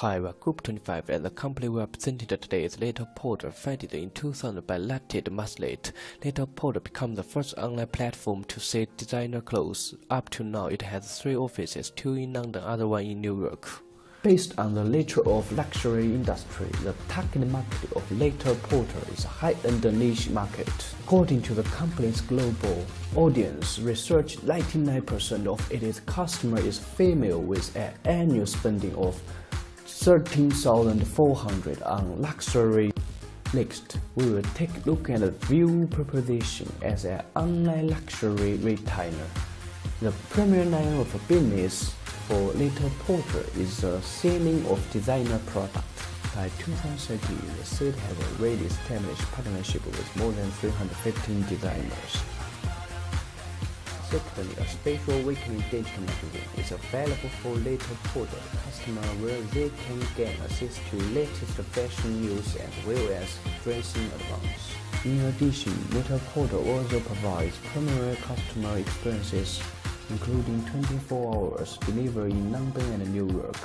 Hi, we are Group 25 and the company we are presenting today is Little Porter. Founded in 2000 by Latte Maslett, Little Porter became the first online platform to sell designer clothes. Up to now, it has 3 offices, 2 in London, other one in New York. Based on the nature of luxury industry, the target market of Little Porter is a high-end niche market. According to the company's global audience research, 99% of its customers is female with an annual spending of $13,400 on luxury. Next, we will take a look at the View proposition as an online luxury retailer. The premier line of business for Little Porter is the selling of designer products. By 2013, the site has already established partnership with more than 315 designers. Secondly, a special weekly digital magazine is available for Little Porter customers where they can gain access to latest fashion news as well as dressing advice. In addition, Little Porter also provides primary customer experiences, including 24 hours delivery in London and New York,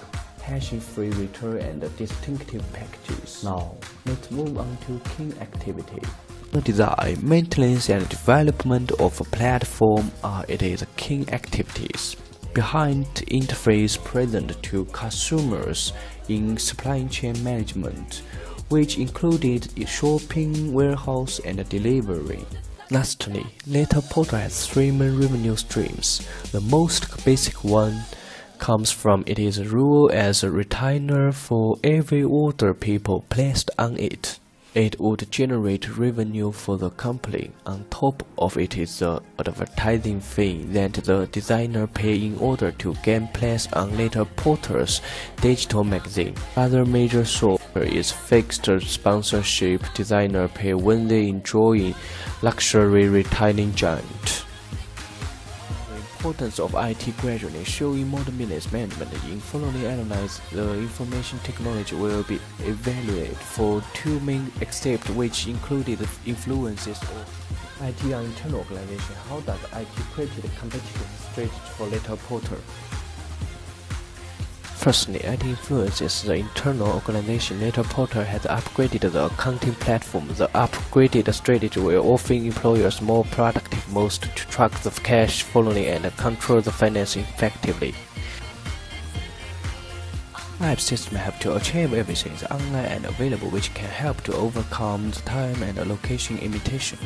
hassle-free return and distinctive packages. Now, let's move on to key activity. The design, maintenance and development of a platform are its key activities. Behind the interface present to consumers in supply chain management, which included shopping, warehouse and delivery. Lastly, Little Porter has 3 main revenue streams. The most basic one comes from its role as a retainer for every order people placed on it. It would generate revenue for the company. On top of it is the advertising fee that the designer pay in order to gain place on Little Porter's digital magazine. Other major source is fixed sponsorship designer pay when they enjoy luxury retailing giant. The importance of IT gradually showing modern business management. In following analyze, the information technology will be evaluated for 2 main aspects, which included influences of IT on internal organization. How does IT create a competitive strategy for Little Porter? Firstly, IT influences the internal organization. Little Porter has upgraded the accounting platform. The upgraded strategy will offer employers more productive modes to track the cash flowing and control the finance effectively. App system have to achieve everything is online and available, which can help to overcome the time and location limitation.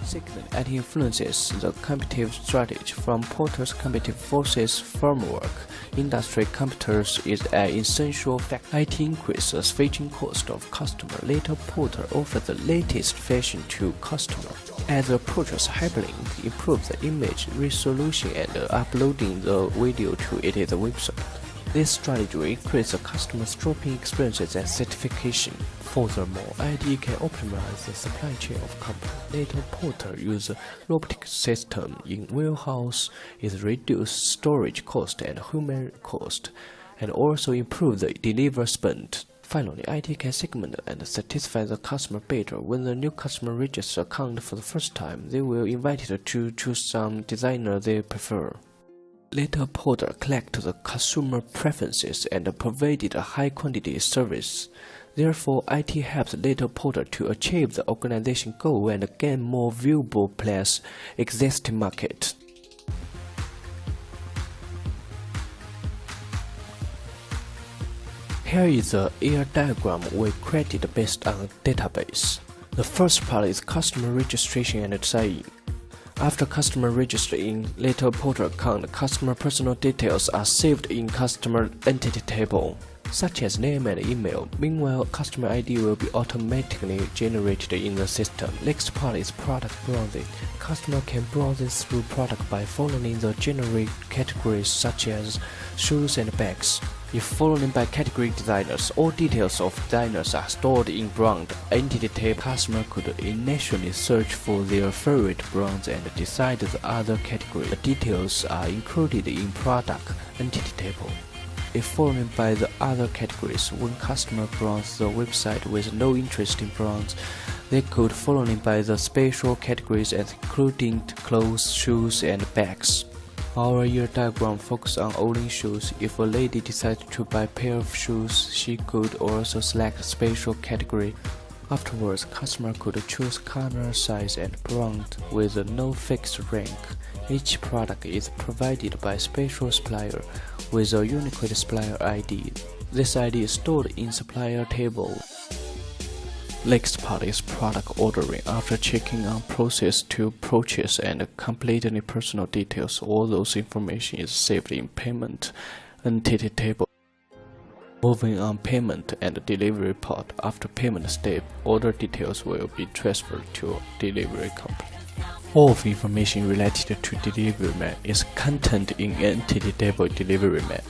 Second, IT influences the competitive strategy. From Porter's competitive forces framework, industry competitors is an essential factor. IT increases the switching cost of customer. Little Porter offers the latest fashion to customers. As the Porter's hyperlink improves the image resolution and uploading the video to its website. This strategy will increase the customer's shopping experiences and certification. Furthermore, IT can optimize the supply chain of company. Little Porter uses robotic system in warehouse is reduce storage cost and human cost, and also improve the delivery spend. Finally, IT can segment and satisfy the customer better. When the new customer registers the account for the first time, they will invite it to choose some designer they prefer. Little Porter collects the consumer preferences and provided a high-quantity service. Therefore, IT helps Little Porter to achieve the organization goal and gain more viable place existing market. Here is the air diagram we created based on a database. The first part is customer registration and sign-in. After customer registering Little Porter account, customer personal details are saved in customer entity table, such as name and email. Meanwhile, customer ID will be automatically generated in the system. Next part is product browsing. Customer can browse through product by following the generic categories such as shoes and bags. If followed by category designers, all details of designers are stored in brand entity table. Customer could initially search for their favorite brands and decide the other category. The details are included in product entity table. If followed by the other categories, when customer browse the website with no interest in brands, they could follow by the special categories including clothes, shoes, and bags. Our year diagram focuses on only shoes. If a lady decides to buy a pair of shoes, she could also select a special category. Afterwards, customer could choose color, size, and brand with no fixed rank. Each product is provided by a special supplier with a unique supplier ID. This ID is stored in supplier table. Next part is product ordering. After checking on process to purchase and completing personal details, all those information is saved in payment entity table. Moving on payment and delivery part. After payment step, order details will be transferred to delivery company. All of information related to delivery man is contained in entity table delivery man.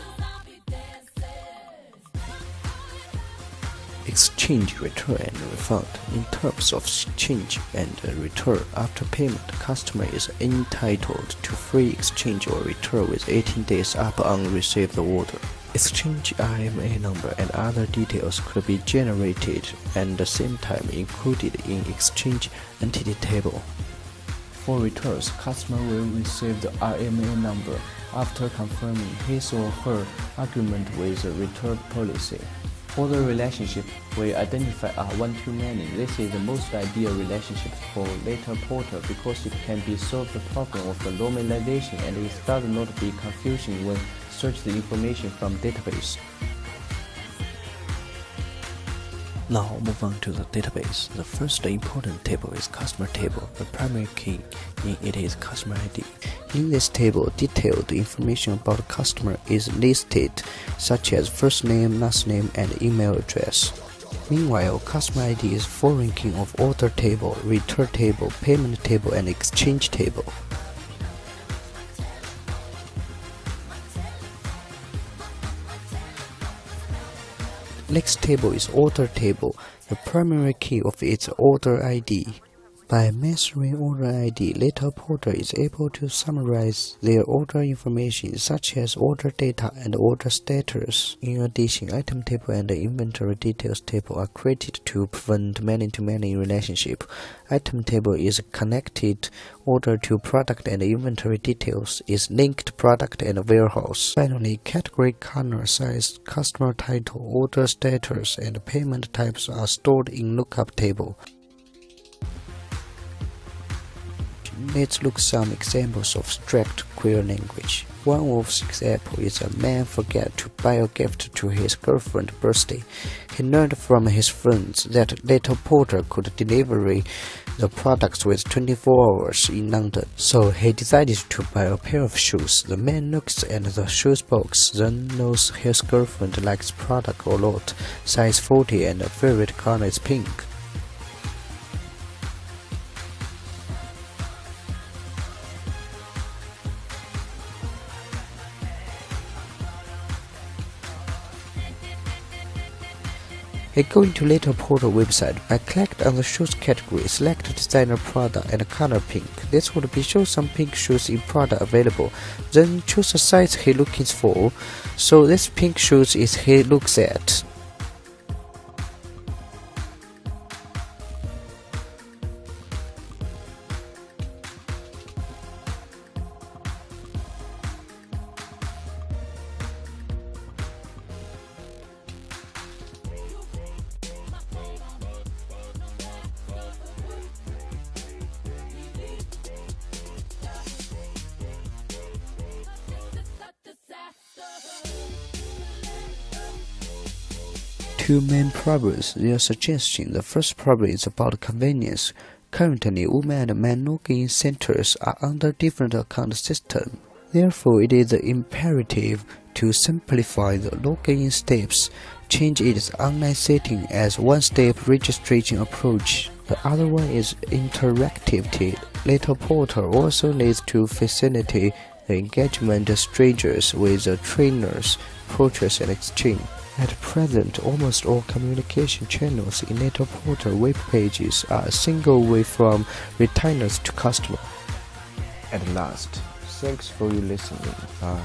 Exchange, return, and refund. In terms of exchange and return, after payment, customer is entitled to free exchange or return with 18 days upon receive the order. Exchange IMA number and other details could be generated and at the same time included in exchange entity table. For returns, customer will receive the IMA number after confirming his or her agreement with the return policy. Order relationship we identify are one-to-many. This is the most ideal relationship for letter portal because it can be solved the problem of the normalization and it does not be confusing when search the information from database. Now move on to the database. The first important table is customer table. The primary key in it is customer ID. In this table, detailed information about the customer is listed, such as first name, last name, and email address. Meanwhile, customer ID is full ranking of order table, return table, payment table, and exchange table. Next table is order table, the primary key of its order ID. By mastering order ID, letter porter is able to summarize their order information such as order data and order status. In addition, item table and inventory details table are created to prevent many-to-many relationship. Item table is connected order to product and inventory details is linked product and warehouse. Finally, category, color, size, customer title, order status, and payment types are stored in lookup table. Let's look some examples of struct query language. One of the examples is a man forgot to buy a gift to his girlfriend's birthday. He learned from his friends that letter porter could deliver the products with 24 hours in London, so he decided to buy a pair of shoes. The man looks at the shoes box, then knows his girlfriend likes product a lot, size 40 and favorite color is pink. I go into letter portal website. I click on the shoes category, select designer product and color pink. This would be show some pink shoes in product available. Then choose the size he looking for. So this pink shoes is he looks at. Two main problems they are suggesting. The first problem is about convenience. Currently, women and men login centers are under different account systems. Therefore, it is imperative to simplify the login steps, change its online setting as one-step registration approach. The other one is interactivity. Letter portal also needs to facilitate the engagement of strangers with the trainers, purchase and exchange. At present, almost all communication channels in letter portal web pages are a single way from retainers to customer. At last, thanks for your listening. Bye.